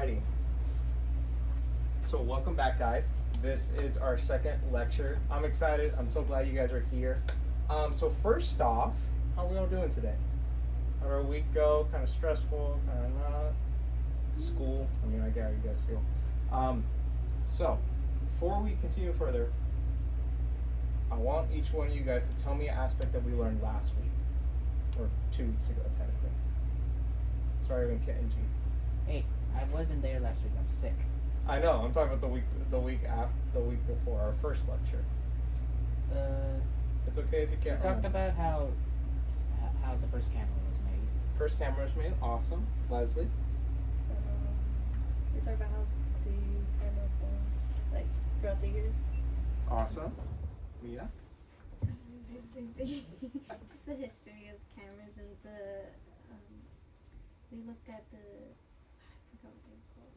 Alrighty. So welcome back, guys. This is our second lecture. I'm excited. I'm so glad you guys are here. So first off, how are we all doing today? How'd our week go? Kind of stressful, kind of not. School. I mean, I get how you guys feel. So before we continue further, I want each one of you guys to tell me an aspect that we learned last week, or 2 weeks ago, technically. Sorry, when Kit and G. Hey, I wasn't there last week. I'm sick. I know. I'm talking about the week before our first lecture. It's okay if you can't. We talked about how the first camera was made. First camera was made. Awesome, Leslie. We talked about how the camera formed, like, throughout the years. Awesome. Mia. Same thing. Just the history of cameras and the we looked at the I forgot what they were called.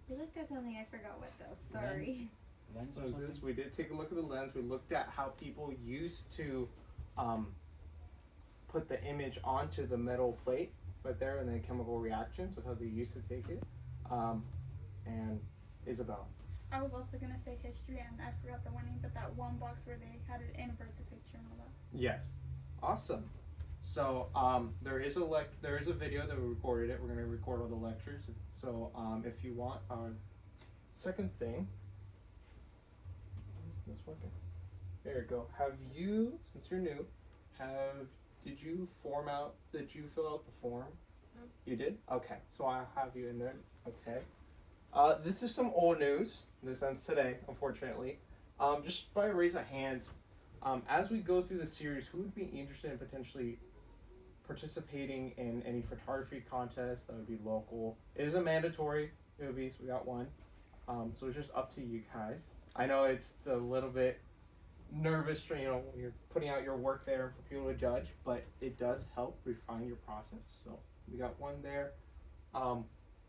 We looked at something, I forgot what though. Sorry. Lens or What is something? this? We did take a look at the lens. We looked at how people used to put the image onto the metal plate right there, and then chemical reactions. That's how they used to take it. And Isabel. I was also gonna say history, and I forgot the one name, but that one box where they had it invert the picture and all that. Yes. Awesome. So there is a video that we recorded it. We're gonna record all the lectures. So if you want, second thing. Is this working? There you go. Have you, since you're new, did you fill out the form? No. You did? Okay. So I have you in there. Okay. This is some old news. This ends today, unfortunately. Just by a raise of hands, as we go through the series, who would be interested in potentially participating in any photography contest that would be local? It isn't mandatory. It would be, so we got one. So it's just up to you guys. I know it's a little bit nervous, when you're putting out your work there for people to judge, but it does help refine your process. So we got one there.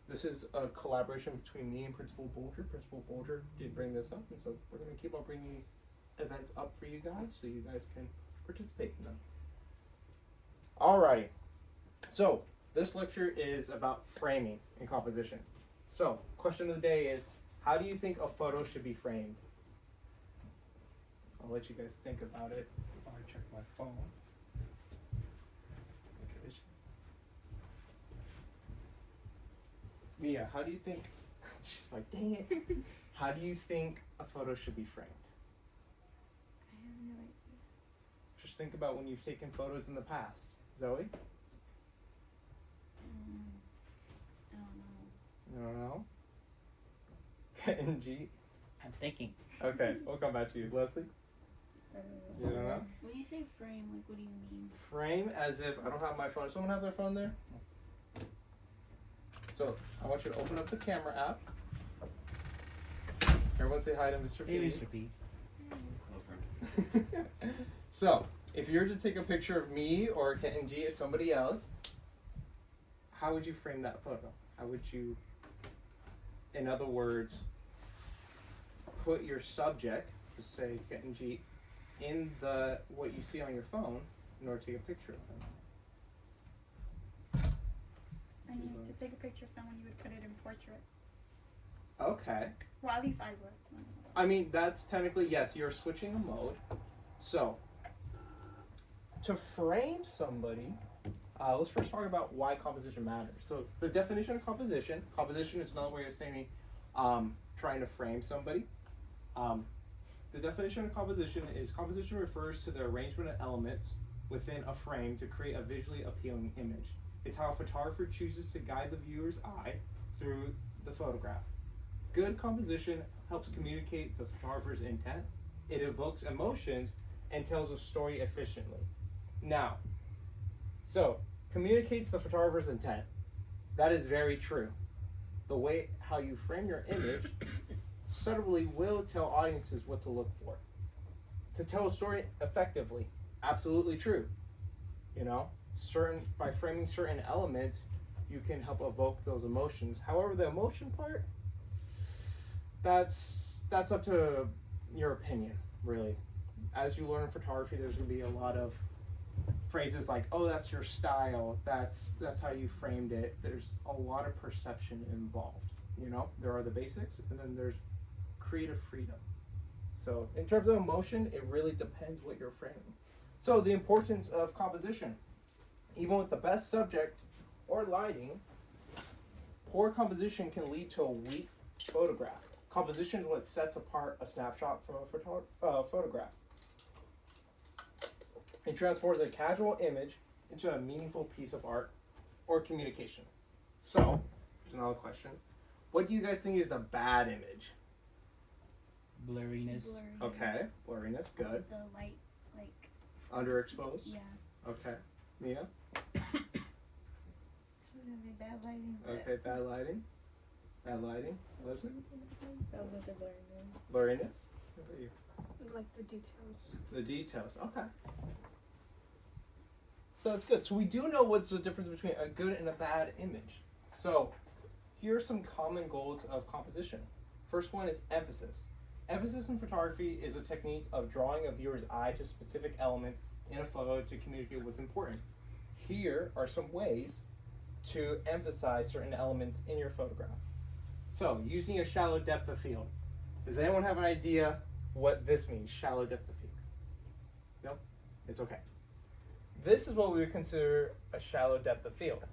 This is a collaboration between me and Principal Bolger. Principal Bolger did bring this up, and so we're going to keep on bringing these events up for you guys so you guys can participate in them. Alrighty, so this lecture is about framing and composition. So, question of the day is, how do you think a photo should be framed? I'll let you guys think about it while I check my phone. Okay. Mia, how do you think, she's like, dang it. How do you think a photo should be framed? I have no idea. Just think about when you've taken photos in the past. Zoe? I don't know. You don't know? And G? I'm thinking. Okay, we'll come back to you. Leslie? You don't know? When you say frame, like, what do you mean? Frame as if, I don't have my phone. Does someone have their phone there? So, I want you to open up the camera app. Everyone say hi to Mr. Hey, P. Mr. P. So, if you were to take a picture of me or Kent and G or somebody else, how would you frame that photo? How would you, in other words, put your subject, just say it's Kent and G, in what you see on your phone in order to take a picture of them? I mean, to take a picture of someone, you would put it in portrait. Okay. Well, at least I would. I mean, that's technically, yes, you're switching a mode. So, to frame somebody, let's first talk about why composition matters. So, the definition of composition is another way of saying trying to frame somebody. The definition of composition refers to the arrangement of elements within a frame to create a visually appealing image. It's how a photographer chooses to guide the viewer's eye through the photograph. Good composition helps communicate the photographer's intent. It evokes emotions and tells a story efficiently. Now, so communicates the photographer's intent. That is very true. The way how you frame your image subtly will tell audiences what to look for. To tell a story effectively, absolutely true. By framing certain elements, you can help evoke those emotions. However, the emotion part, that's up to your opinion, really. As you learn photography, there's going to be a lot of phrases like, oh, that's your style, that's how you framed it. There's a lot of perception involved. You know, there are the basics, and then there's creative freedom. So in terms of emotion, it really depends what you're framing. So the importance of composition. Even with the best subject or lighting, poor composition can lead to a weak photograph. Composition is what sets apart a snapshot from a photograph. It transforms a casual image into a meaningful piece of art or communication. So, here's another question. What do you guys think is a bad image? Blurriness. Okay, blurriness, good. The light, like. Underexposed? Yeah. Okay. Mia? Bad lighting. Okay, bad lighting. Bad lighting. Leslie? That was a blurriness. Blurriness? What about you? Like the details. The details. Okay. So that's good. So we do know what's the difference between a good and a bad image. So here are some common goals of composition. First one is emphasis. Emphasis in photography is a technique of drawing a viewer's eye to specific elements in a photo to communicate what's important. Here are some ways to emphasize certain elements in your photograph. So, using a shallow depth of field. Does anyone have an idea what this means, shallow depth of field? Nope? It's okay. This is what we would consider a shallow depth of field.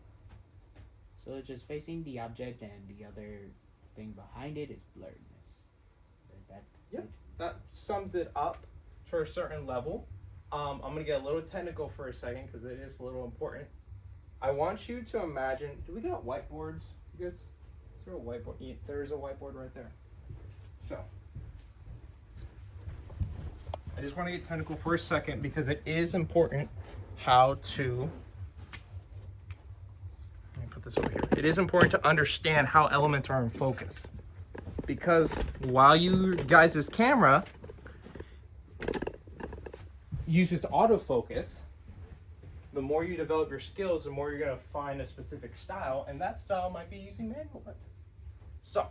So it's just facing the object and the other thing behind it is blurriness. Is that Yep. That sums it up to a certain level. I'm going to get a little technical for a second because it is a little important. I want you to imagine, do we got whiteboards? You guys, is there a whiteboard? Yeah, there's a whiteboard right there. So, I just want to get technical for a second because it is important how to, let me put this over here. It is important to understand how elements are in focus. Because while you guys' camera uses autofocus, the more you develop your skills, the more you're going to find a specific style, and that style might be using manual lenses. So,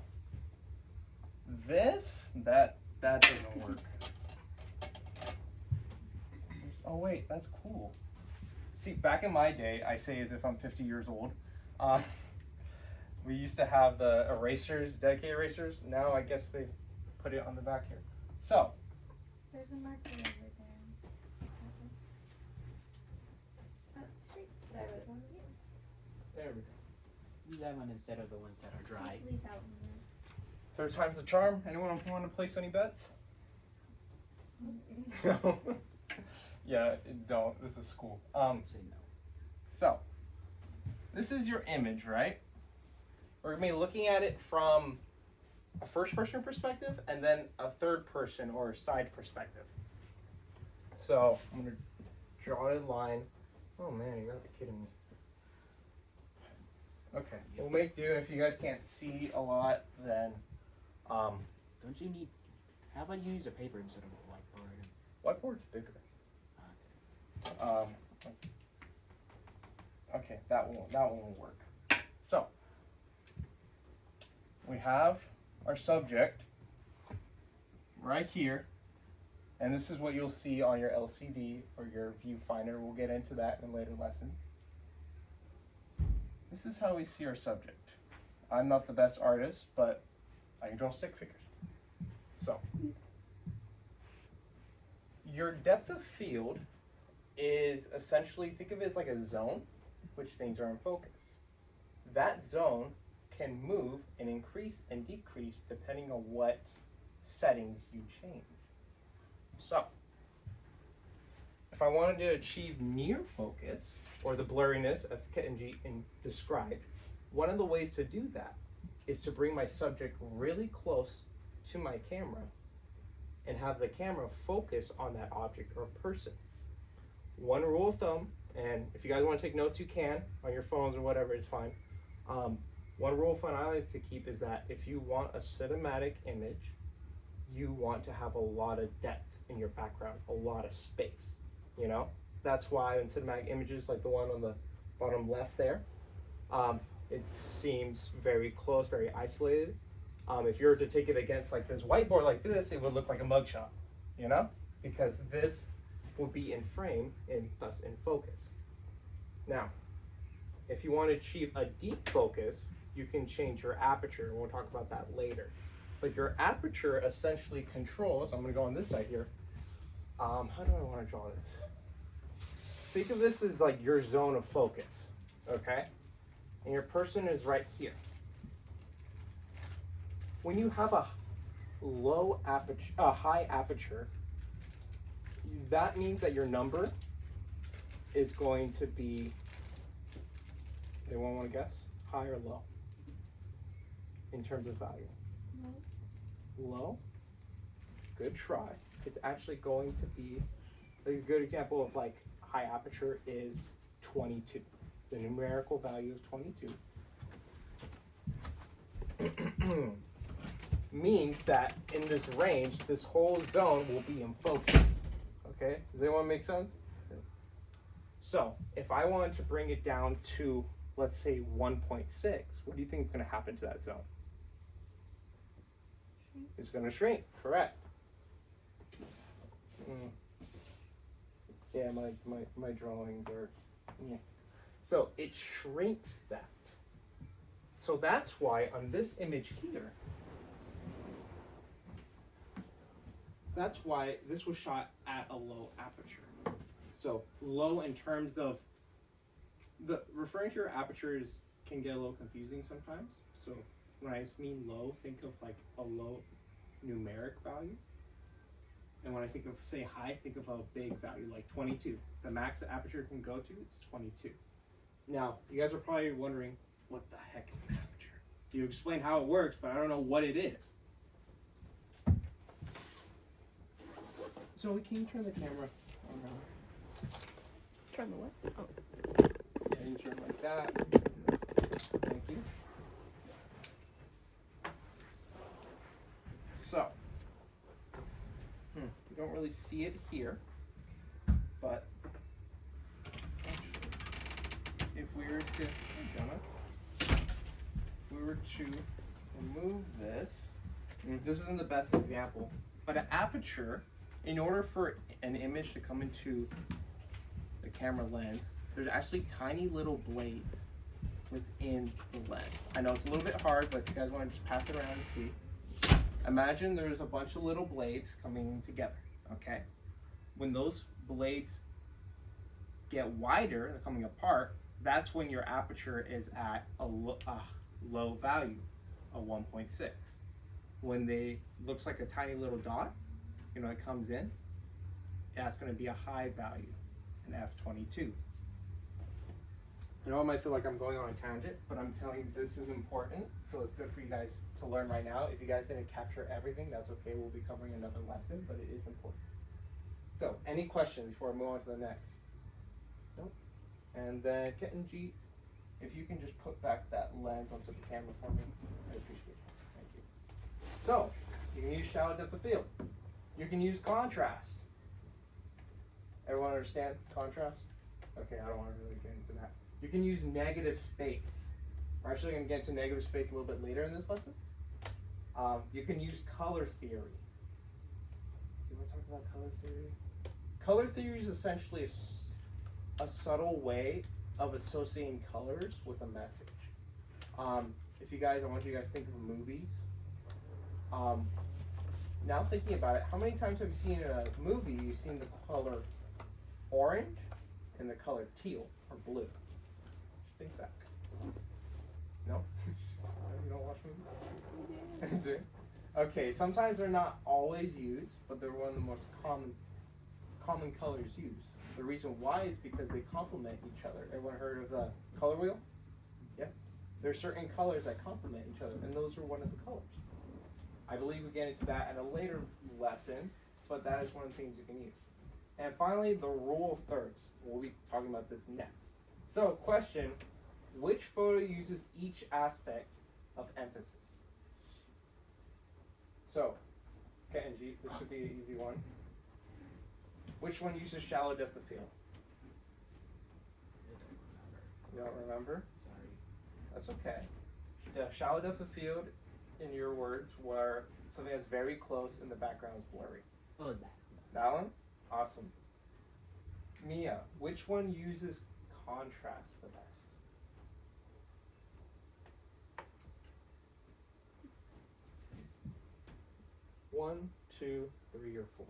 that doesn't work. Oh wait, that's cool. See, back in my day, I say as if I'm 50 years old, we used to have the erasers, dedicated erasers. Now I guess they put it on the back here. So, There's a marker over there. Straight. There we go. there we go. use that one instead of the ones that are dry. Leave that one there. Third time's the charm. Anyone want to place any bets? No. Yeah, don't. This is school. Say no. So, this is your image, right? We're going to be looking at it from a first person perspective and then a third person or side perspective. So, I'm going to draw a line. Oh man, you gotta be kidding me. Okay, we'll make do. If you guys can't see a lot, then Don't you need? How about you use a paper instead of a whiteboard? whiteboard's bigger. Okay. Okay, that one will work. So, we have our subject right here, and this is what you'll see on your LCD or your viewfinder. We'll get into that in later lessons. This is how we see our subject. I'm not the best artist, but I can draw stick figures. So, your depth of field is essentially, think of it as like a zone, which things are in focus. That zone can move and increase and decrease depending on what settings you change. So, if I wanted to achieve near focus, or the blurriness as Kenji described, one of the ways to do that is to bring my subject really close to my camera and have the camera focus on that object or person. One rule of thumb, and if you guys want to take notes, you can on your phones or whatever, it's fine. One rule of thumb I like to keep is that if you want a cinematic image, you want to have a lot of depth in your background, a lot of space, you know? That's why in cinematic images, like the one on the bottom left there, it seems very close, very isolated. If you were to take it against like this whiteboard like this, it would look like a mugshot, you know? Because this will be in frame and thus in focus. Now, if you want to achieve a deep focus, you can change your aperture, and we'll talk about that later. But your aperture essentially controls, I'm going to go on this side here. How do I want to draw this? Think of this as like your zone of focus, okay? And your person is right here. When you have a high aperture, that means that your number is going to be, anyone want to guess? High or low? In terms of value? Low? Good try. It's actually going to be, a good example of like high aperture is 22. The numerical value is 22. Means that in this range, this whole zone will be in focus. Okay, does anyone make sense? So if I wanted to bring it down to, let's say 1.6, what do you think is going to happen to that zone? It's going to shrink, correct. Yeah, my drawings are, yeah. So it shrinks that. So that's why on this image here, that's why this was shot at a low aperture. So low in terms of, referring to your apertures can get a little confusing sometimes. So when I mean low, think of like a low numeric value. And when I think of, say, high, think of a big value like 22. The max the aperture can go to is 22. Now, you guys are probably wondering, what the heck is an aperture? You explain how it works, but I don't know what it is. So can you turn the camera around? Turn the what? Oh. Yeah, you turn like that. Thank you. So, you don't really see it here, but if we were to, remove this, this isn't the best example, but an aperture, in order for an image to come into the camera lens, there's actually tiny little blades within the lens. I know it's a little bit hard, but if you guys want to just pass it around and see. Imagine there's a bunch of little blades coming together, okay? When those blades get wider, they're coming apart, that's when your aperture is at a low value, a 1.6. When they, looks like a tiny little dot, it comes in, that's going to be a high value, an f22. I know I might feel like I'm going on a tangent, but I'm telling you this is important, so it's good for you guys to learn right now. If you guys didn't capture everything, that's okay. We'll be covering another lesson, but it is important. So, any questions before I move on to the next? Nope. And then, Kitten G, if you can just put back that lens onto the camera for me, I appreciate it. Thank you. So, you can use shallow depth of field. You can use contrast. Everyone understand contrast? Okay, I don't want to really get into that. You can use negative space. We're actually going to get into negative space a little bit later in this lesson. You can use color theory. Do you want to talk about color theory? Color theory is essentially a subtle way of associating colors with a message. If you guys, I want you guys to think of movies. Now thinking about it, how many times have you seen in a movie, you've seen the color orange and the color teal or blue? Just think back. No? You don't watch movies? Okay, sometimes they're not always used, but they're one of the most common colors used. The reason why is because they complement each other. Everyone heard of the color wheel? Yeah. There's certain colors that complement each other, and those are one of the colors. I believe we get into that at a later lesson, but that is one of the things you can use. And finally, the rule of thirds. We'll be talking about this next. So, question, which photo uses each aspect of emphasis? So, Kenji, this should be an easy one. Which one uses shallow depth of field? You don't remember? Sorry. That's okay. The shallow depth of field, in your words, where something that's very close and the background is blurry. Oh, that. That one? Awesome. Mia, which one uses contrast the best? One, two, three, or four?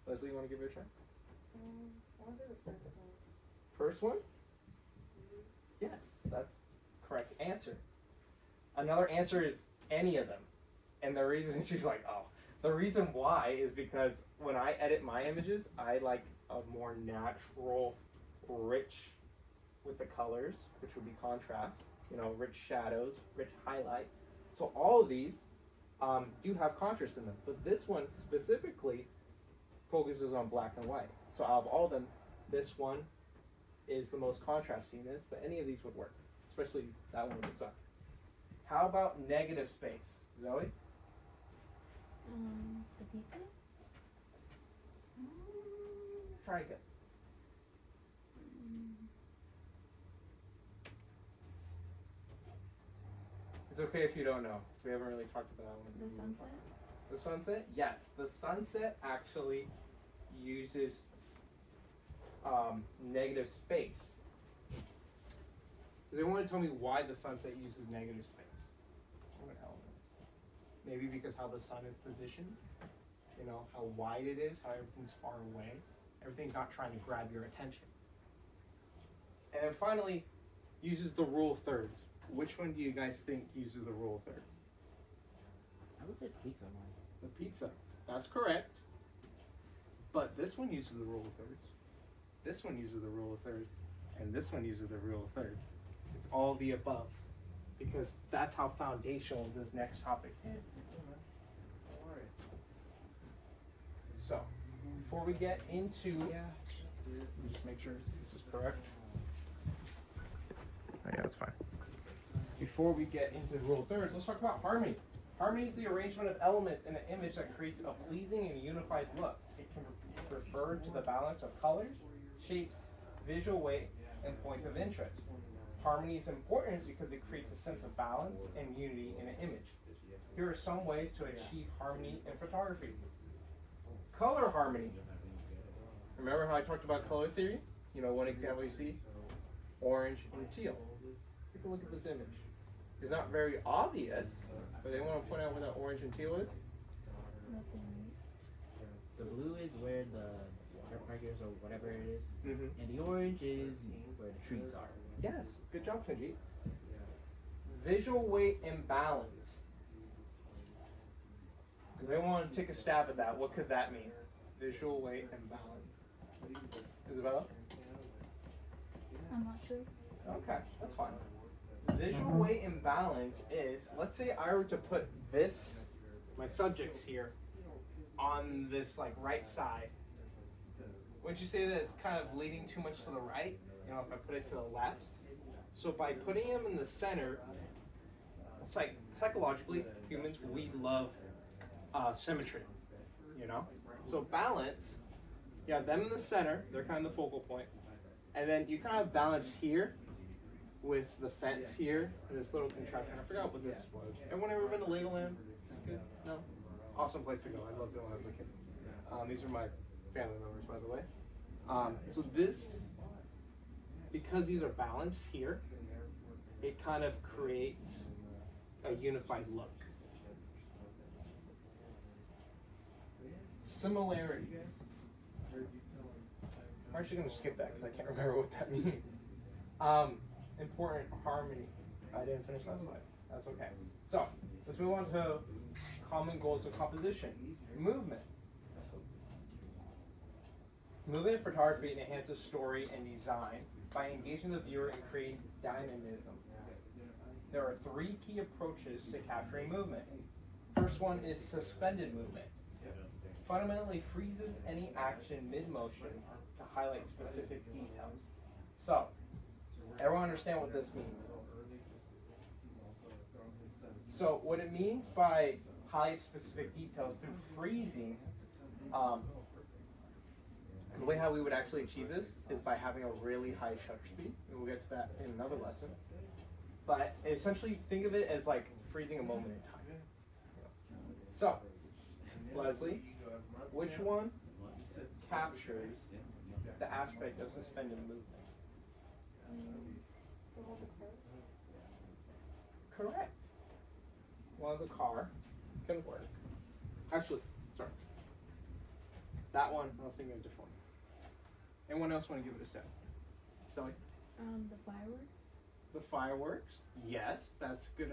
Leslie, you want to give it a try? What was it, the first one? First one? Yes, that's correct answer. Another answer is any of them. And the reason she's like, oh. The reason why is because when I edit my images, I like a more natural, rich with the colors, which would be contrast, rich shadows, rich highlights. So all of these do have contrast in them. But this one specifically focuses on black and white. So out of all of them, this one is the most contrasty in this, but any of these would work, especially that one with the sun. How about negative space? Zoe? The pizza? Try again. It's okay if you don't know, because we haven't really talked about that one. The sunset? The sunset? Yes, the sunset actually uses negative space. They want to tell me why the sunset uses negative space. What elements? Maybe because how the sun is positioned, how wide it is, how everything's far away. Everything's not trying to grab your attention. And then finally, uses the rule of thirds. Which one do you guys think uses the rule of thirds? I would say pizza one. The pizza. That's correct. But this one uses the rule of thirds. This one uses the rule of thirds. And this one uses the rule of thirds. It's all the above. Because that's how foundational this next topic is. So, before we get into... just make sure this is correct. Oh, yeah, that's fine. Before we get into the rule of thirds, let's talk about harmony. Harmony is the arrangement of elements in an image that creates a pleasing and unified look. It can refer to the balance of colors, shapes, visual weight, and points of interest. Harmony is important because it creates a sense of balance and unity in an image. Here are some ways to achieve harmony in photography. Color harmony. Remember how I talked about color theory? One example you see? Orange and teal. Take a look at this image. It's not very obvious, but they want to point out where that orange and teal is. The blue is where the water markers or whatever it is, Mm-hmm. and the orange is where the trees are. Yes, good job, Kenji. Visual weight and balance. Because they want to take a stab at that. What could that mean? Visual weight and balance. Isabella? I'm not sure. Okay, that's fine. Visual weight and balance is, let's say I were to put my subjects here, on this right side. Wouldn't you say that it's kind of leaning too much to the right? If I put it to the left? So by putting them in the center, psychologically, humans, we love symmetry, So balance, you have them in the center, they're kind of the focal point. And then you kind of balance here with the fence here, and this little contraption. I forgot what this was. Everyone ever been to Legoland? Good? No? Awesome place to go. I loved it when I was a kid. These are my family members, by the way. So this, because these are balanced here, it kind of creates a unified look. Similarities. I'm actually going to skip that because I can't remember what that means. Important harmony. I didn't finish that slide. That's okay. So, let's move on to common goals of composition. Movement. Movement in photography enhances story and design by engaging the viewer and creating dynamism. There are 3 key approaches to capturing movement. First one is suspended movement. Fundamentally freezes any action mid-motion to highlight specific details. So, everyone understand what this means? So, what it means by highlight specific details through freezing, the way how we would actually achieve this is by having a really high shutter speed, and we'll get to that in another lesson. But essentially, think of it as like freezing a moment in time. So, Leslie, Which one captures the aspect of suspended movement? Correct. Well, the car can work. Actually, sorry. That one, I was thinking of a different one. Anyone else want to give it a set? Zoe? The fireworks. The fireworks. Yes, that's good.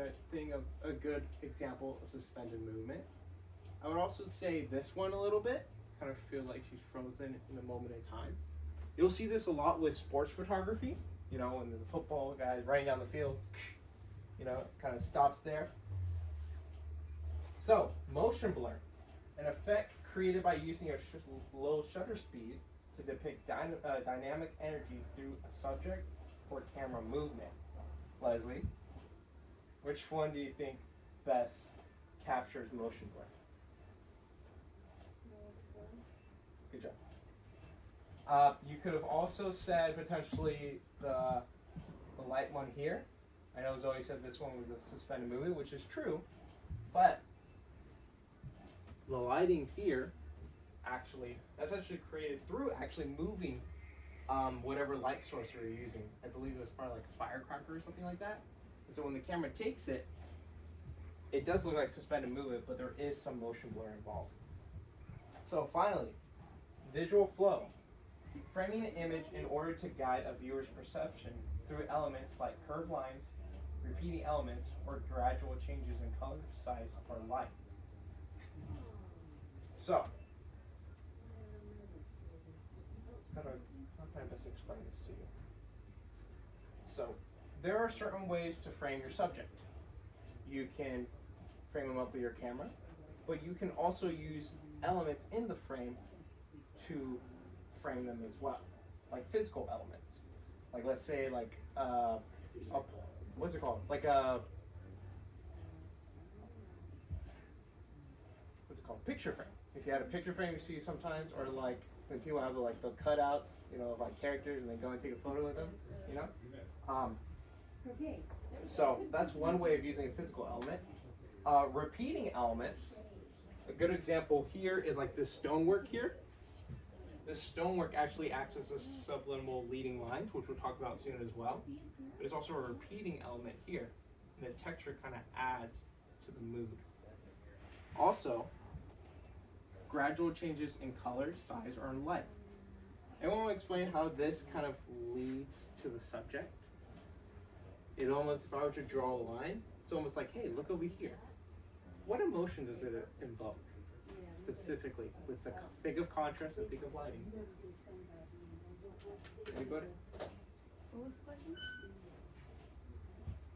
A good example of suspended movement. I would also say this one a little bit. Kind of feel like she's frozen in a moment in time. You'll see this a lot with sports photography. You know, when the football guy is running down the field, you know, kind of stops there. So, motion blur, an effect created by using a low shutter speed to depict dynamic energy through a subject or camera movement. Leslie, which one do you think best captures motion blur? Good job. You could have also said potentially the light one here. I know Zoe said this one was a suspended movement, which is true, but the lighting here that's actually created through actually moving whatever light source you're using. I believe it was probably like a firecracker or something like that. And so when the camera takes it, it does look like suspended movement, but there is some motion blur involved. So finally, visual flow. Framing an image in order to guide a viewer's perception through elements like curved lines, repeating elements, or gradual changes in color, size, or light. So, how can I best explain this to you? So, there are certain ways to frame your subject. You can frame them up with your camera, but you can also use elements in the frame to frame them as well, like physical elements. Like let's say like what's it called? Like a what's it called? Picture frame. If you had a picture frame, you see sometimes, or like when people have like the cutouts, you know, of like characters, and they go and take a photo with them, you know. So that's one way of using a physical element. Repeating elements. A good example here is like this stonework here. This stonework actually acts as a subliminal leading lines, which we'll talk about soon as well. But it's also a repeating element here. And the texture kind of adds to the mood. Also, gradual changes in color, size, or in light. Anyone want to explain how this kind of leads to the subject? It almost, if I were to draw a line, it's almost like, hey, look over here. What emotion does it invoke? Specifically, with the think of contrast and think of lighting. Anybody? What was the question?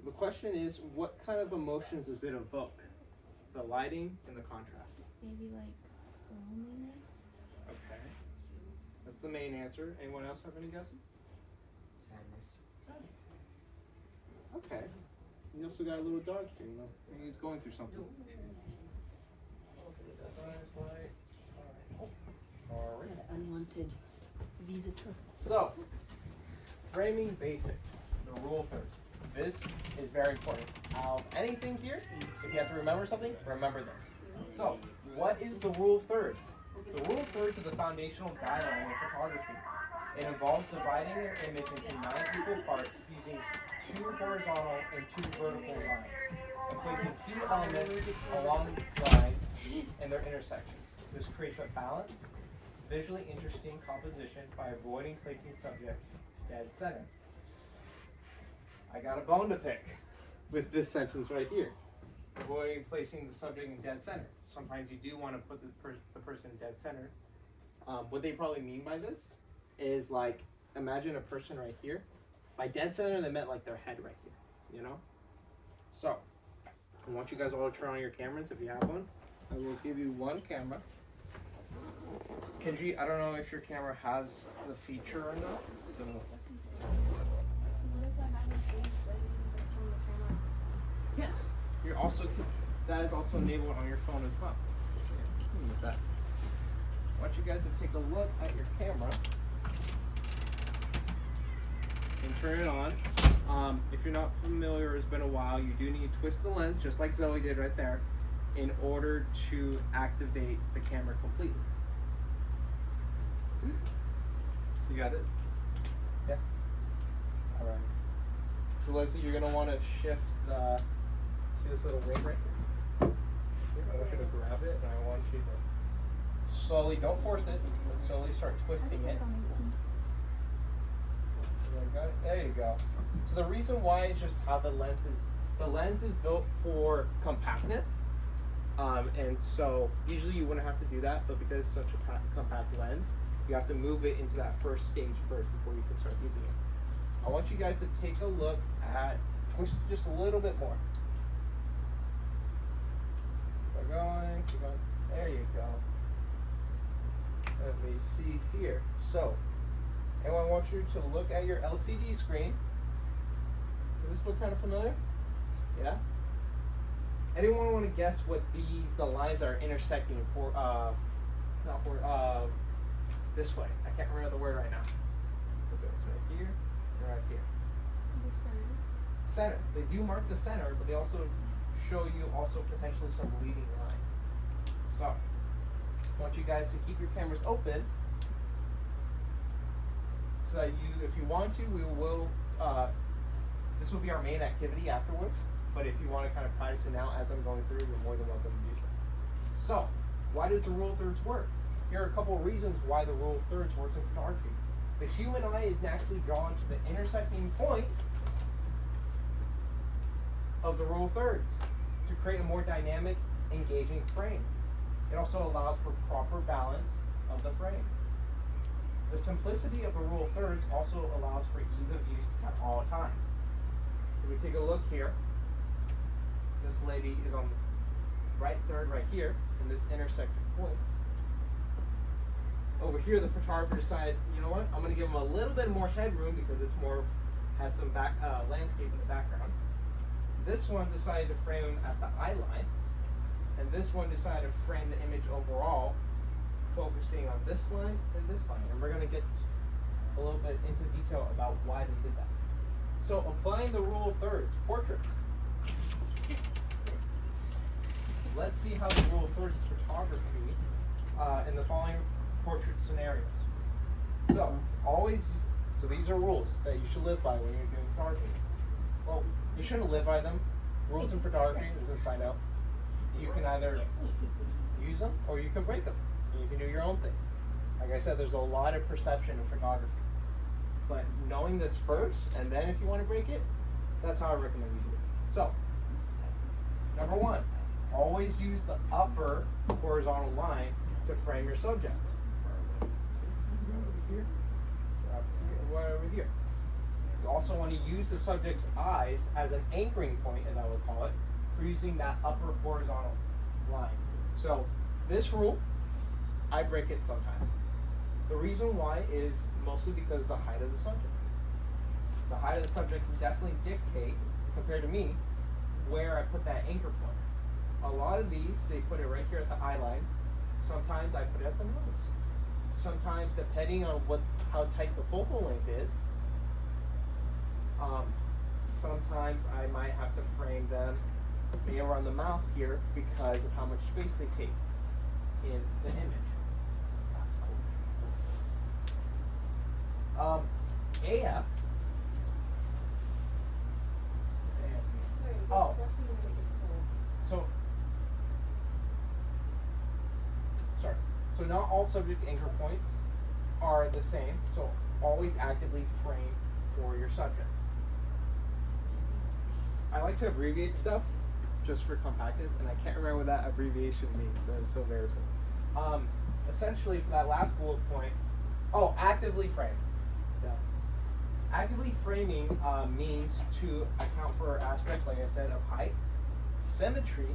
The question is, what kind of emotions does it evoke? The lighting and the contrast. Maybe like loneliness. Okay. That's the main answer. Anyone else have any guesses? Sadness. Okay. You also got a little dog here, you know. Maybe he's going through something. Alright. Unwanted visitor. So, framing basics, the rule of thirds. This is very important. Out of anything here, if you have to remember something, remember this. So, what is the rule of thirds? The rule of thirds is the foundational guideline in photography. It involves dividing an image into 9 equal parts using 2 horizontal and 2 vertical lines, and placing key elements along lines and their intersections. This creates a balanced, visually interesting composition by avoiding placing subjects dead center. I got a bone to pick with this sentence right here. Avoiding placing the subject in dead center. Sometimes you do want to put the person dead center. What they probably mean by this is like, imagine a person right here. By dead center, they meant like their head right here, you know? So, I want you guys all to turn on your cameras if you have one. I will give you one camera. Kenji, I don't know if your camera has the feature or not, so. What if I have a save setting on the camera? Yes. You're also, that is also enabled on your phone as well. So yeah, you can use that. I want you guys to take a look at your camera and turn it on. If you're not familiar, it's been a while, you do need to twist the lens, just like Zoe did right there. in order to activate the camera completely. You got it? Yeah. Alright. So Leslie, you're gonna want to shift the, see this little ring right here? I want you to grab it, and I want you to slowly, don't force it, but slowly start twisting it. There you go. So the reason why is just how the lens is built for compactness. And so usually you wouldn't have to do that, but because it's such a compact lens, you have to move it into that first stage first before you can start using it. I want you guys to take a look at, twist just a little bit more. Keep going, keep going. There you go. Let me see here. So, anyone wants you to look at your LCD screen. Does this look kind of familiar? Yeah? Anyone want to guess what the lines are intersecting for, this way? I can't remember the word right now. It's right here and right here. The center. Center. They do mark the center, but they also show you also potentially some leading lines. So, I want you guys to keep your cameras open so that you, if you want to, we will, this will be our main activity afterwards, but if you want to kind of practice it now as I'm going through, you're more than welcome to do so. So, why does the rule of thirds work? Here are a couple of reasons why the rule of thirds works in photography. The human eye is naturally drawn to the intersecting points of the rule of thirds to create a more dynamic, engaging frame. It also allows for proper balance of the frame. The simplicity of the rule of thirds also allows for ease of use at all times. If we take a look here, this lady is on the right third right here in this intersecting point. Over here, the photographer decided, you know what, I'm going to give him a little bit more headroom because it's more, has some back landscape in the background. This one decided to frame him at the eye line, and this one decided to frame the image overall, focusing on this line and this line. And we're going to get a little bit into detail about why they did that. So applying the rule of thirds, portraits. Let's see how the rule of thirds is photography in the following portrait scenarios. So these are rules that you should live by when you're doing photography. Well, you shouldn't live by them. Rules in photography, this is a side note. You can either use them or you can break them. And you can do your own thing. Like I said, there's a lot of perception in photography. But knowing this first, and then if you want to break it, that's how I recommend you do it. So, number one, always use the upper horizontal line to frame your subject. Right over here. You also want to use the subject's eyes as an anchoring point, as I would call it, for using that upper horizontal line. So this rule, I break it sometimes. The reason why is mostly because the height of the subject. The height of the subject can definitely dictate, compared to me, where I put that anchor point. A lot of these, they put it right here at the eye line. Sometimes I put it at the nose. Sometimes, depending on how tight the focal length is, sometimes I might have to frame them maybe around the mouth here because of how much space they take in the image. That's cool. AF. Sorry, this Oh. stuff you make is cold. So not all subject anchor points are the same, so always actively frame for your subject. I like to abbreviate stuff just for compactness, and I can't remember what that abbreviation means. That is so embarrassing. Essentially, for that last bullet point, actively frame. Yeah. Actively framing means to account for aspects, like I said, of height, symmetry,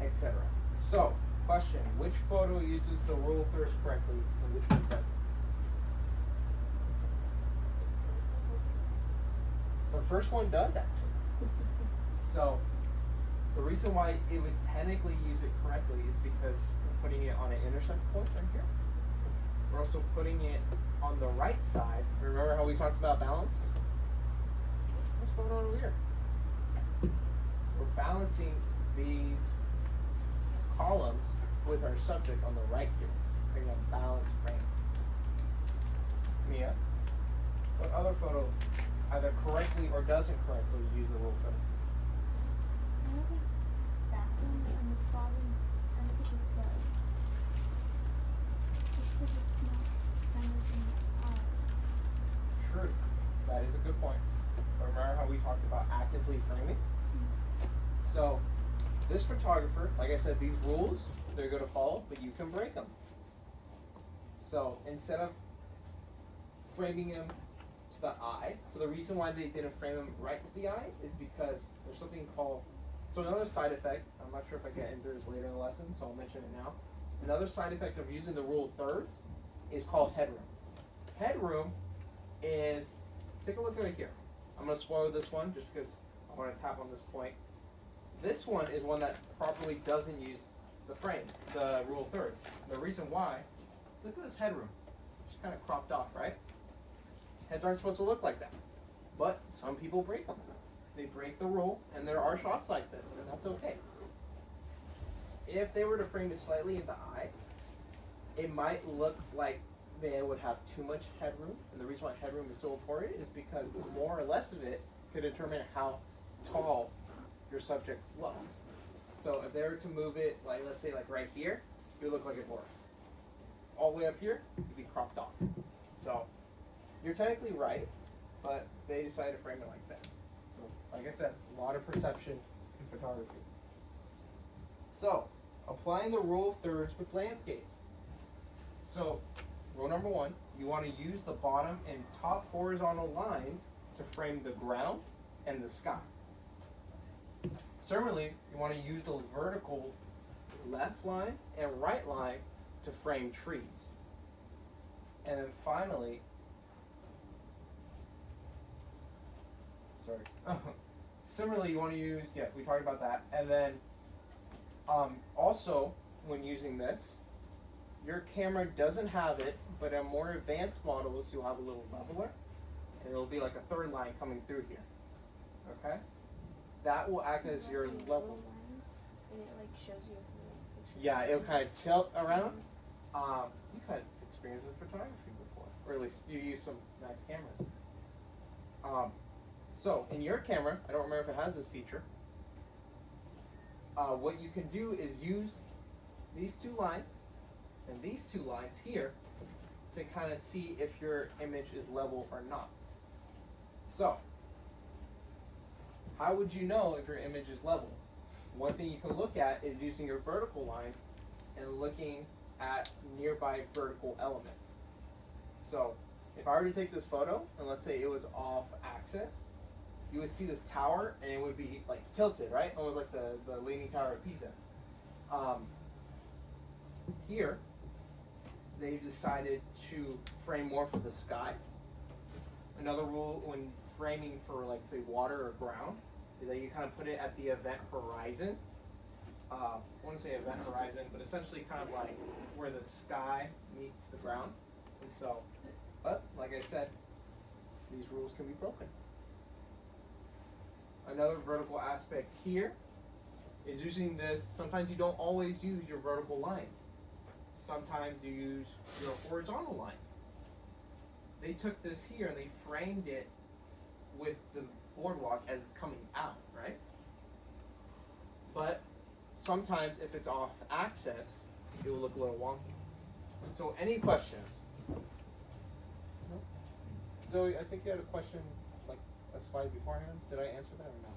etc. So, question, which photo uses the rule of thirds correctly and which one doesn't? The first one does, actually. So, the reason why it would technically use it correctly is because we're putting it on an intersect point right here. We're also putting it on the right side. Remember how we talked about balance? What's going on over here? We're balancing these columns with our subject on the right here, creating a balanced frame. Mia, what other photo either correctly or doesn't correctly use the rule of thirds? I don't think that one and the bottom, I don't think it does. Just because it's not centered in the eye. True. That is a good point. Remember how we talked about actively framing? So, this photographer, like I said, these rules, they're going to follow, but you can break them. So, instead of framing him to the eye, so the reason why they didn't frame him right to the eye is because there's something called, so another side effect, I'm not sure if I get into this later in the lesson, so I'll mention it now. Another side effect of using the rule of thirds is called headroom. Headroom is, take a look right here. I'm going to spoil this one just because I want to tap on this point. This one is one that properly doesn't use the frame, the rule of thirds. The reason why is look at this headroom. It's kind of cropped off, right? Heads aren't supposed to look like that. But some people break them. They break the rule, and there are shots like this, and that's okay. If they were to frame it slightly in the eye, it might look like they would have too much headroom. And the reason why headroom is so important is because more or less of it could determine how tall your subject looks. So if they were to move it, like let's say like right here, it would look like a dwarf. All the way up here, it'd be cropped off. So you're technically right, but they decided to frame it like this. So like I said, a lot of perception in photography. So applying the rule of thirds with landscapes. So rule number one, you want to use the bottom and top horizontal lines to frame the ground and the sky. Similarly, you want to use the vertical left line and right line to frame trees. And then finally, similarly you want to use, yeah, we talked about that. And then also, when using this, your camera doesn't have it, but in more advanced models, you'll have a little leveler, and it'll be like a third line coming through here. Okay? That will act as your level. And it like shows you if the picture. Yeah, it'll kind of tilt around. You've had experience with photography before, or at least you use some nice cameras. So in your camera, I don't remember if it has this feature. What you can do is use these two lines and these two lines here to kind of see if your image is level or not. So, how would you know if your image is level? One thing you can look at is using your vertical lines and looking at nearby vertical elements. So, if I were to take this photo, and let's say it was off axis, you would see this tower and it would be like tilted, right? Almost like the Leaning Tower of Pisa. Here, they've decided to frame more for the sky. Another rule when framing for like say water or ground is that you kind of put it at the event horizon. I want to say event horizon, but essentially kind of like where the sky meets the ground. And so, but like I said, these rules can be broken. Another vertical aspect here is using this. Sometimes you don't always use your vertical lines. Sometimes you use your horizontal lines. They took this here and they framed it with the boardwalk as it's coming out, right? But sometimes if it's off axis, it will look a little wonky. So any questions? No? Zoe, I think you had a question, like a slide beforehand. Did I answer that or not?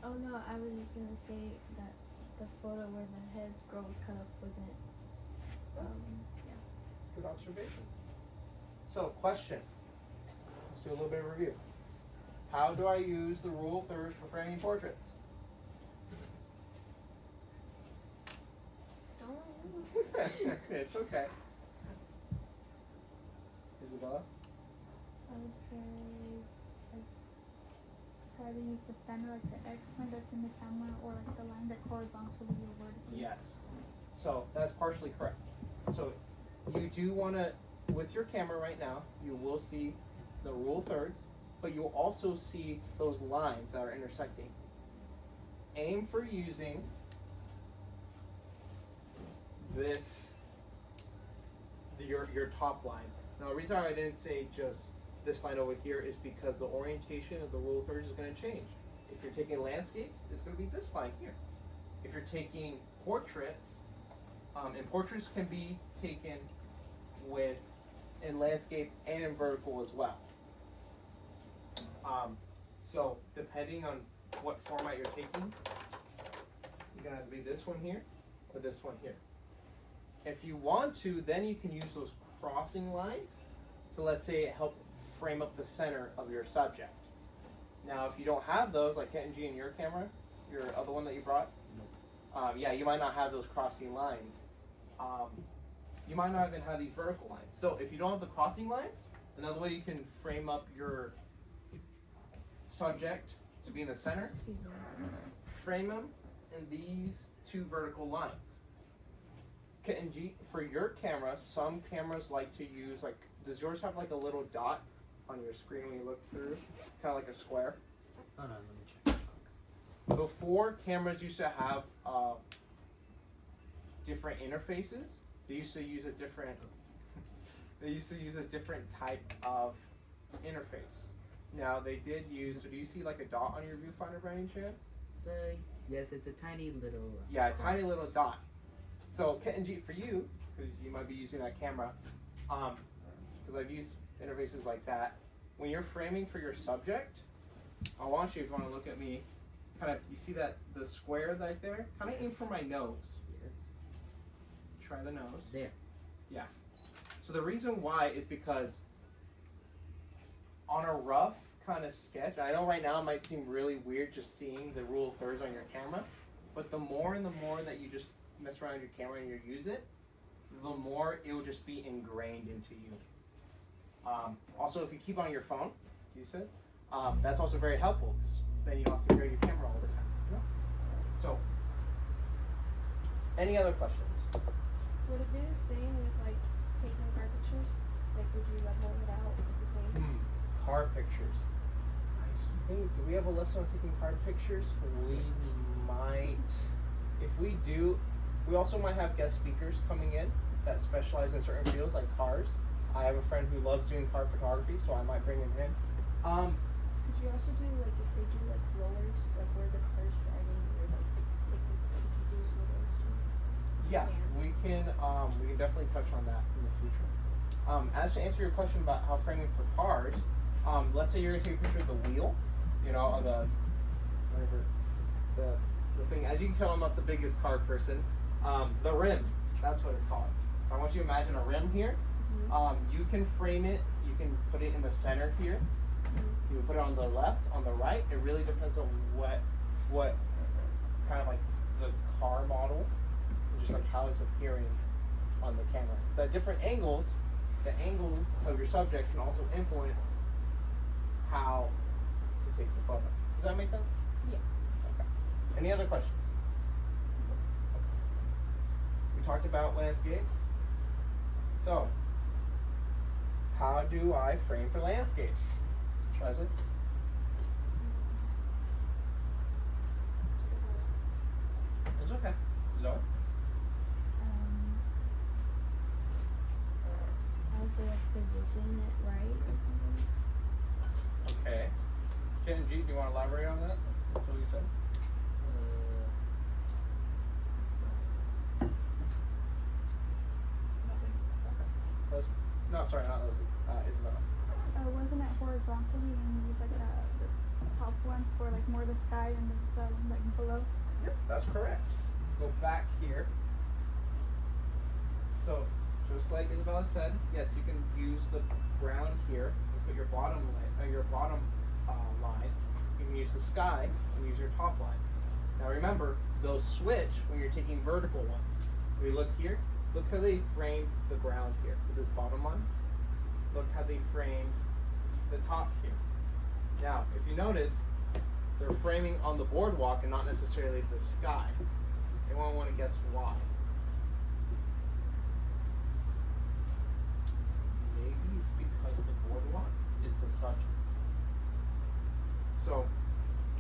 Oh no, I was just gonna say that the photo where the heads grow wasn't. Yeah. Good observation. So, question. Let's do a little bit of review. How do I use the rule of thirds for framing portraits? It's okay. Isabella? I would say like try to use the center, like the X line that's in the camera, or like the line that horizontally or vertically. Yes. So that's partially correct. So you do want to, with your camera right now, you will see the rule of thirds, but you'll also see those lines that are intersecting. aim for using this, your top line. Now the reason I didn't say just this line over here is because the orientation of the rule of thirds is going to change. If you're taking landscapes, it's going to be this line here. If you're taking portraits, and portraits can be taken in landscape and in vertical as well. So depending on what format you're taking, you're gonna have to be this one here or this one here. If you want to, then you can use those crossing lines to, let's say, help frame up the center of your subject. Now, if you don't have those, like Kenton G in your camera, your other one that you brought, yeah, you might not have those crossing lines. You might not even have these vertical lines. So if you don't have the crossing lines, another way you can frame up your subject to be in the center, frame them in these two vertical lines. Kenton G, for your camera, some cameras like to use, like, does yours have like a little dot on your screen when you look through? Kind of like a square? Oh no, let me check. Before, cameras used to have different interfaces. They used to use a different type of interface. Now they did use, so do you see like a dot on your viewfinder by any chance? Yes, it's a tiny little. Yeah, a tiny little dot. So Kenton G, for you, because you might be using that camera, because I've used interfaces like that, when you're framing for your subject, I want you, if you want to look at me, kind of, you see that, the square right there? Kind of aim for my nose. Yes. Try the nose. There. Yeah. So the reason why is because on a rough kind of sketch, I know right now it might seem really weird just seeing the rule of thirds on your camera, but the more and the more that you just mess around with your camera and you use it, the more it will just be ingrained into you. Also, if you keep on your phone, you said, that's also very helpful because then you don't have to carry your camera all the time. You know? So, any other questions? Would it be the same with like taking car pictures? Like, would you level it out with the same? Card pictures. I think, do we have a lesson on taking card pictures? We might. If we do, we also might have guest speakers coming in that specialize in certain fields like cars. I have a friend who loves doing car photography, so I might bring him in. Could you also do like if they do like rollers, like where the car's driving, or like taking? Could you do some of those too? Yeah, we can definitely touch on that in the future. As to answer your question about how framing for cars, let's say you're gonna take a picture of the wheel, you know, on the whatever the thing. As you can tell, I'm not the biggest car person. The rim, that's what it's called. So I want you to imagine a rim here. You can frame it. You can put it in the center here. You can put it on the left, on the right. It really depends on what kind of like the car model, and just like how it's appearing on the camera. The different angles, the angles of your subject can also influence how to take the photo. Does that make sense? Yeah. Okay. Any other questions? We talked about landscapes. So, how do I frame for landscapes? Leslie? It's okay. Zoe? I would say like position it right or something. Okay. Ken and G, do you want to elaborate on that? That's what you said. Leslie? No, sorry, not Leslie. Isabella. Wasn't it horizontally and you use like the top one for like more the sky and the like below? Yep, that's correct. Go back here. So, just like Isabella said, yes, you can use the ground here and put your bottom line. You can use the sky and use your top line. Now remember, those switch when you're taking vertical ones. If we look here, look how they framed the ground here with this bottom line. Look how they framed the top here. Now, if you notice, they're framing on the boardwalk and not necessarily the sky. Anyone want to guess why? Maybe it's because the boardwalk is the subject. So,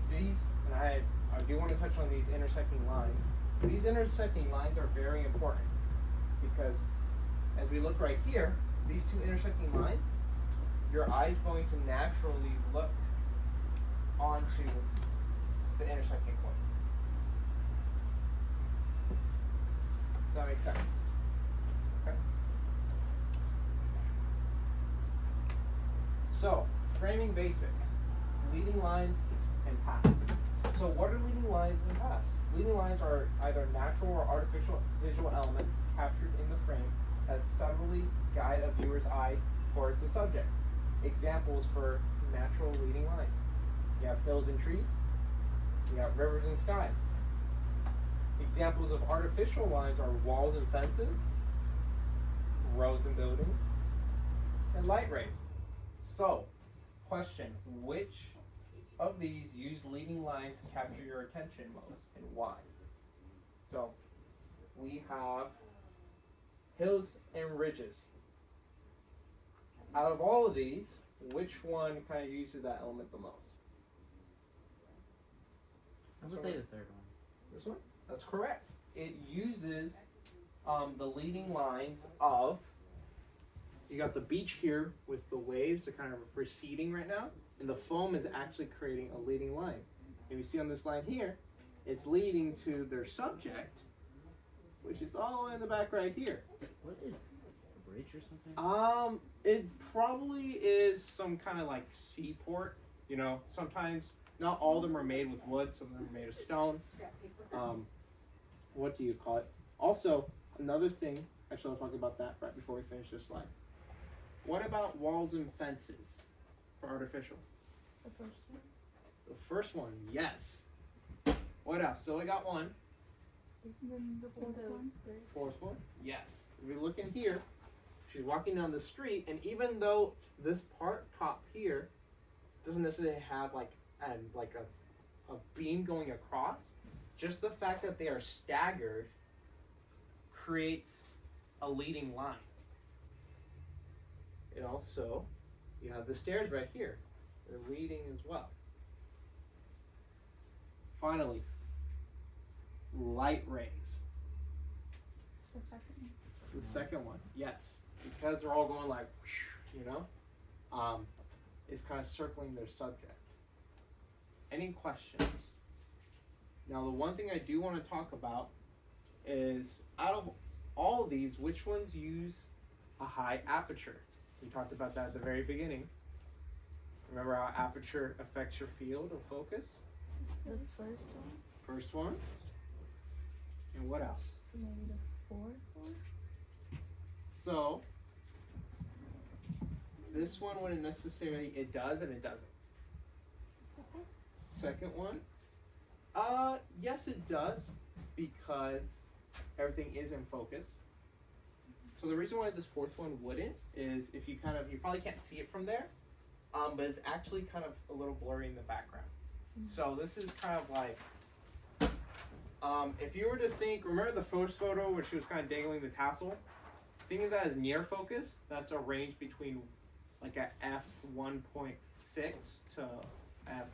these, and I do want to touch on these intersecting lines. These intersecting lines are very important because as we look right here, these two intersecting lines, your eye is going to naturally look onto the intersecting points. Does that make sense? Okay. So, framing basics, leading lines and paths. So what are leading lines and paths? Leading lines are either natural or artificial visual elements captured in the frame that subtly guide a viewer's eye towards the subject. Examples for natural leading lines. You have hills and trees. You have rivers and skies. Examples of artificial lines are walls and fences, roads and buildings, and light rays. So, question, which of these use leading lines to capture your attention most and why? So, we have hills and ridges. Out of all of these, which one kind of uses that element the most? I would say the third one. This one? That's correct. It uses the leading lines of, you got the beach here with the waves are kind of receding right now, and the foam is actually creating a leading line. And you see on this line here, it's leading to their subject, which is all the way in the back right here. What is a bridge or something? It probably is some kind of like seaport. You know, sometimes not all of them are made with wood, some of them are made of stone. What do you call it? Also, another thing, actually I'll talk about that right before we finish this slide. What about walls and fences for artificial? The first one. The first one, yes. What else? So I got one. And then the fourth one. Fourth one, yes. If we look in here, she's walking down the street, and even though this part top here doesn't necessarily have like a beam going across, just the fact that they are staggered creates a leading line. It also, you have the stairs right here. They're leading as well. Finally, light rays. The second one. The second one, yes. Because they're all going like, you know, is kind of circling their subject. Any questions? Now, the one thing I do want to talk about is, out of all of these, which ones use a high aperture? We talked about that at the very beginning. Remember how aperture affects your field of focus? The first one. First one. And what else? Maybe the fourth one. So, this one wouldn't necessarily, it does and it doesn't. Second one, yes it does, because everything is in focus. So the reason why this fourth one wouldn't is if you you probably can't see it from there, but it's actually kind of a little blurry in the background. So this is kind of like, if you were to think, remember the first photo where she was kind of dangling the tassel? Think of that as near focus. That's a range between like a f1.6 to f,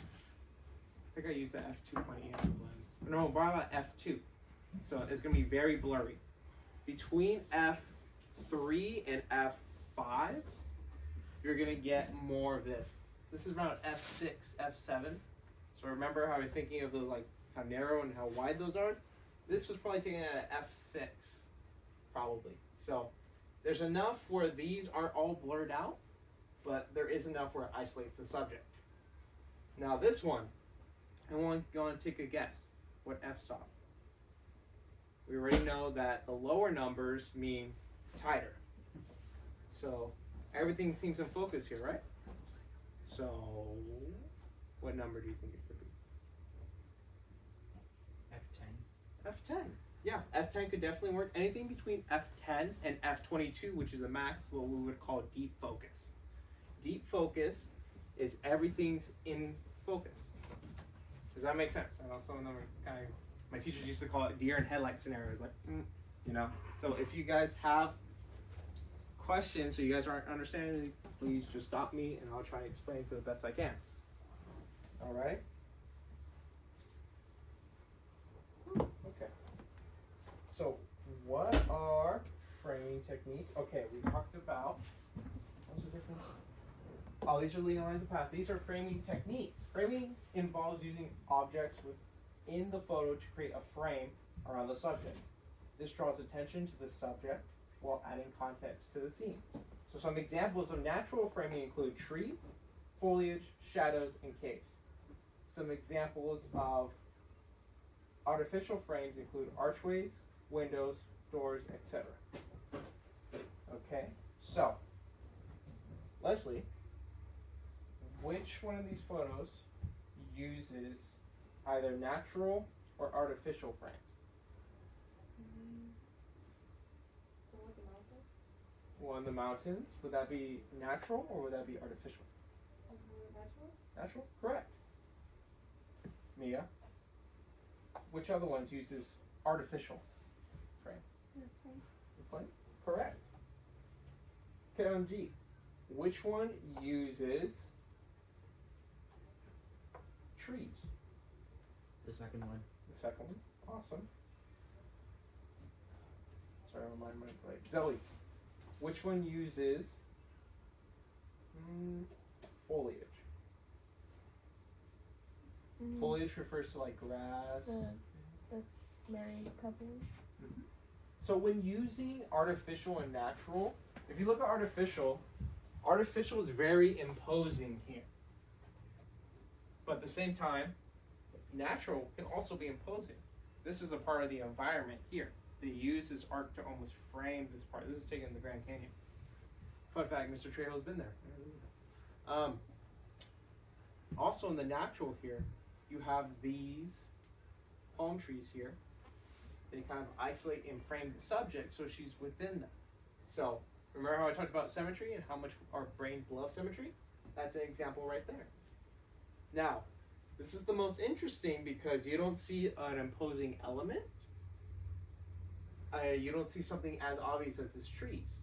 I think I used the f2.8 lens. No, probably about f2. So it's going to be very blurry. Between f3 and f5, you're going to get more of this. This is around f6, f7. So remember how we're thinking of the how narrow and how wide those are? This was probably taken at f6, probably. So there's enough where these aren't all blurred out, but there is enough where it isolates the subject. Now this one, I want to go and take a guess what f-stop. We already know that the lower numbers mean tighter. So everything seems in focus here, right? So what number do you think it could be? F10. F10. Yeah, F10 could definitely work. Anything between F10 and F22, which is the max, what we would call deep focus. Deep focus is everything's in focus. Does that make sense? I know some of them are kind of, my teachers used to call it deer in headlight scenarios, like, you know. So if you guys have questions or you guys aren't understanding, please just stop me and I'll try to explain to the best I can. All right. So, what are framing techniques? Okay, we talked about. What's the difference? Oh, these are leading lines of path. These are framing techniques. Framing involves using objects within the photo to create a frame around the subject. This draws attention to the subject while adding context to the scene. So some examples of natural framing include trees, foliage, shadows, and caves. Some examples of artificial frames include archways, windows, doors, etc. Okay, so Leslie, which one of these photos uses either natural or artificial frames? One of the mountains, would that be natural or would that be artificial? Natural, correct. Mia, which other ones uses artificial frame? The plane, correct. KMG, which one uses trees? The second one. The second one, awesome. Sorry, my mind went blank. Zoe, which one uses foliage? Foliage refers to like grass. The married couple. So when using artificial and natural, if you look at artificial is very imposing here. But at the same time, natural can also be imposing. This is a part of the environment here. They use this art to almost frame this part. This is taken in the Grand Canyon. Fun fact, Mr. Trejo's been there. Also in the natural here, you have these palm trees here. They kind of isolate and frame the subject so she's within them. So remember how I talked about symmetry and how much our brains love symmetry? That's an example right there. Now, this is the most interesting because you don't see an imposing element. You don't see something as obvious as this trees.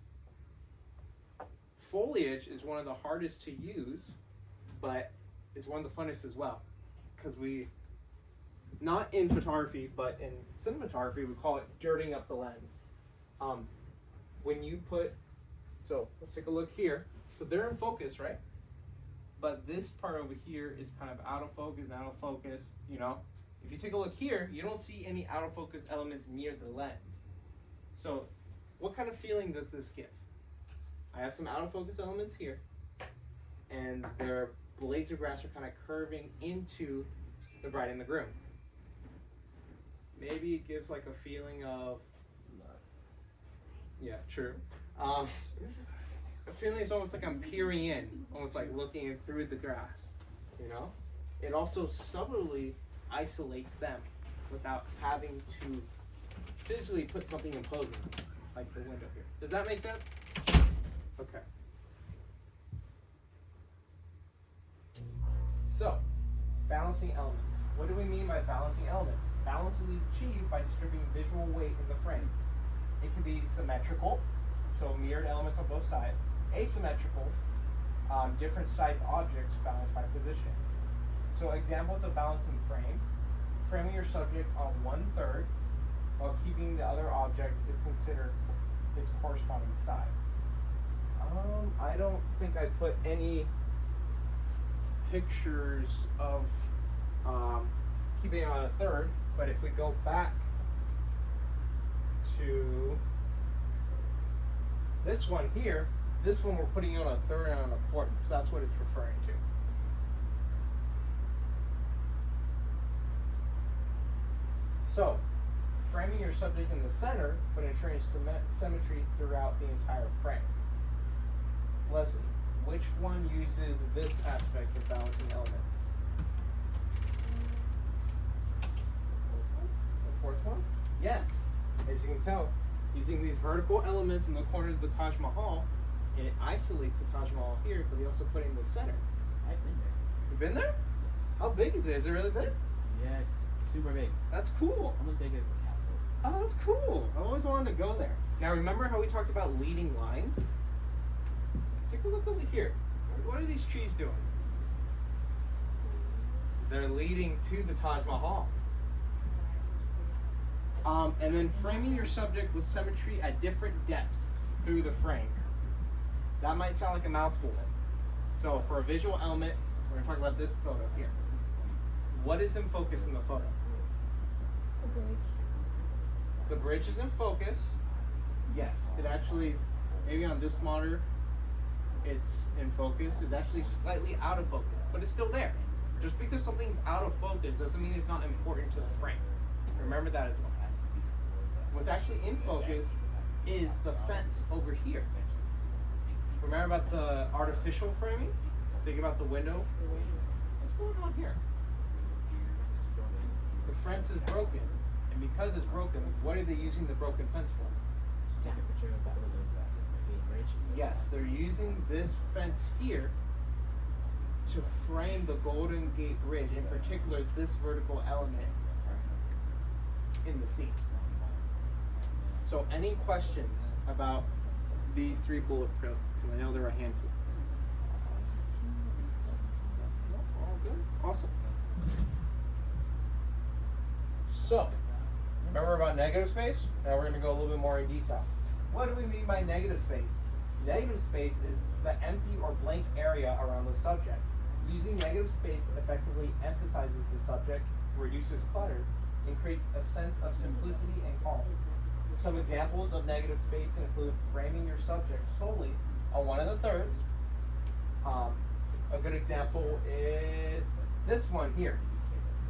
Foliage is one of the hardest to use, but it's one of the funnest as well. Because not in photography, but in cinematography, we call it dirtying up the lens. When you so let's take a look here. So they're in focus, right? But this part over here is kind of out of focus, you know? If you take a look here, you don't see any out of focus elements near the lens. So what kind of feeling does this give? I have some out of focus elements here, and their blades of grass are kind of curving into the bride and the groom. Maybe it gives like a feeling of, yeah, true. A feeling is almost like I'm peering in, almost like looking in through the grass, you know? It also subtly isolates them without having to physically put something imposing, like the window here. Does that make sense? Okay. So, balancing elements. What do we mean by balancing elements? Balance is achieved by distributing visual weight in the frame. It can be symmetrical, so mirrored elements on both sides. Asymmetrical, different sized objects balanced by position. So examples of balancing frames: framing your subject on 1/3 while keeping the other object is considered its corresponding side. I don't think I put any pictures of keeping it on 1/3, but if we go back to this one here, this one we're putting it on 1/3 and on 1/4, so that's what it's referring to. So, framing your subject in the center, but ensuring symmetry throughout the entire frame. Leslie, which one uses this aspect of balancing elements? The fourth one? Yes. As you can tell, using these vertical elements in the corners of the Taj Mahal, it isolates the Taj Mahal here, but they also put it in the center. I've been there. You've been there? Yes. How big is it? Is it really big? Yes. Super big. That's cool. Almost big as a castle. Oh, that's cool. I always wanted to go there. Now remember how we talked about leading lines? Take a look over here. What are these trees doing? They're leading to the Taj Mahal. And then framing your subject with symmetry at different depths through the frame. That might sound like a mouthful. So for a visual element, we're going to talk about this photo here. What is in focus in the photo? The bridge. The bridge is in focus. Yes, it actually, maybe on this monitor, it's in focus. It's actually slightly out of focus, but it's still there. Just because something's out of focus doesn't mean it's not important to the frame. Remember that as well. What's actually in focus is the fence over here. Remember about the artificial framing? Think about the window. What's going on here? The fence is broken, and because it's broken, what are they using the broken fence for? Take a picture of the bridge. Yes, they're using this fence here to frame the Golden Gate Bridge, in particular this vertical element in the scene. So any questions about these 3 bullet points? Because I know there are a handful. All good? Awesome. So, remember about negative space? Now we're going to go a little bit more in detail. What do we mean by negative space? Negative space is the empty or blank area around the subject. Using negative space effectively emphasizes the subject, reduces clutter, and creates a sense of simplicity and calm. Some examples of negative space include framing your subject solely on one of the thirds. A good example is this one here.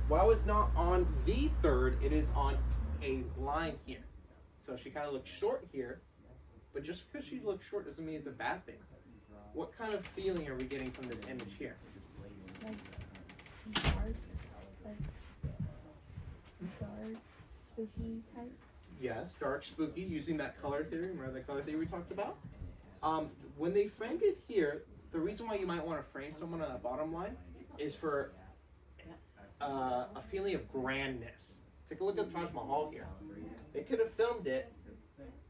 While it's not on the third, it is on a line here. So she kind of looks short here, but just because she looks short doesn't mean it's a bad thing. What kind of feeling are we getting from this image here? Like dark, spooky type. Yes, dark, spooky, using that color theory. Remember that color theory we talked about? When they framed it here, the reason why you might want to frame someone on the bottom line is for a feeling of grandness. Take a look at Taj Mahal here. They could have filmed it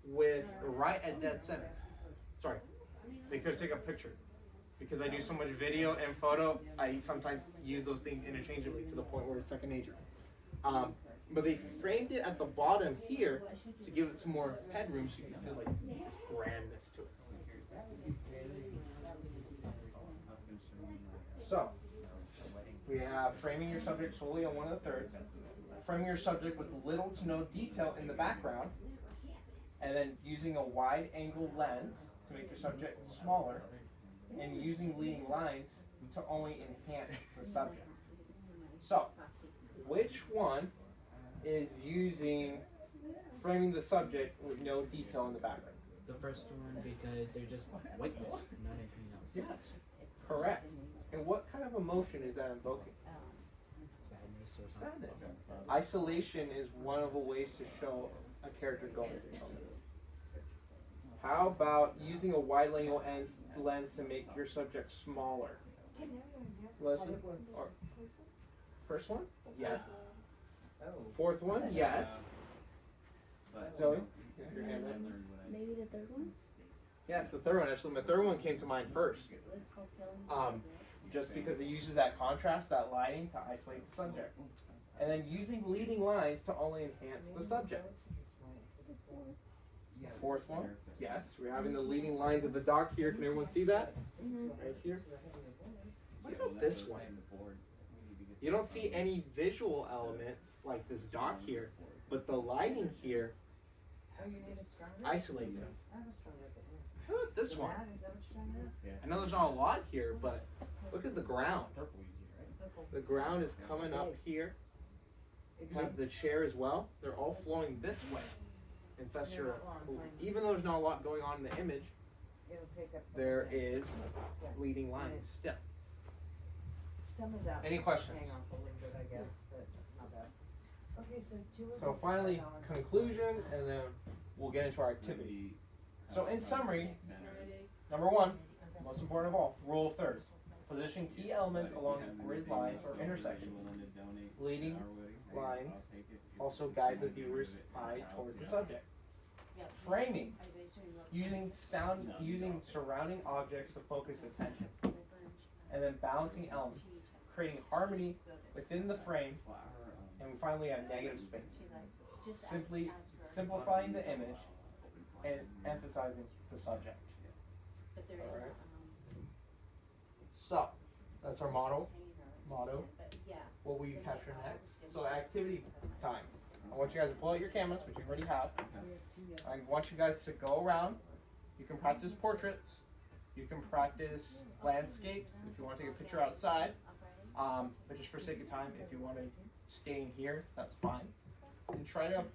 with right at dead center. Sorry, they could have taken a picture. Because I do so much video and photo, I sometimes use those things interchangeably to the point where it's second nature. But they framed it at the bottom here to give it some more headroom so you can feel like this grandness to it. So, we have framing your subject solely on one of the thirds, framing your subject with little to no detail in the background, and then using a wide angle lens to make your subject smaller, and using leading lines to only enhance the subject. So, which one is using framing the subject with no detail in the background? The first one, because they're just whiteness, not anything else. Yes, correct. And what kind of emotion is that invoking? Sadness or Sadness. Isolation is one of the ways to show a character going through something. How about using a wide angle lens to make your subject smaller? Leslie? Or first one? Yes. Fourth one? Yes. Zoe? You have your hand up. Maybe the third one? Yes, the third one. Actually, the third one came to mind first. Just because it uses that contrast, that lighting to isolate the subject. And then using leading lines to only enhance the subject. Fourth one, yes, we're having the leading lines of the dock here. Can everyone see that? Right here. What about this one? You don't see any visual elements like this dock here, but the lighting here isolates it. How about this one? I know there's not a lot here, but look at the ground. The ground is coming up here. Have the chair as well. They're all flowing this way. And thus even though there's not a lot going on in the image, there is leading lines still. Any questions? So finally, conclusion, and then we'll get into our activity. So in summary, number one, most important of all, rule of thirds. Position key elements along grid lines or intersections. Leading lines also guide the viewer's eye towards the subject. Framing, using surrounding objects to focus attention. And then balancing elements, creating harmony within the frame And finally at negative space. Just Simply ask her. simplifying the image and emphasizing the subject. But there is, Alright. So, that's our motto. Motto. But yeah. What will you capture next? So activity time. I want you guys to pull out your cameras, which you already have. I want you guys to go around. You can practice portraits. You can practice landscapes if you want to take a picture outside. But just for sake of time, if you want to stay in here, that's fine. And try to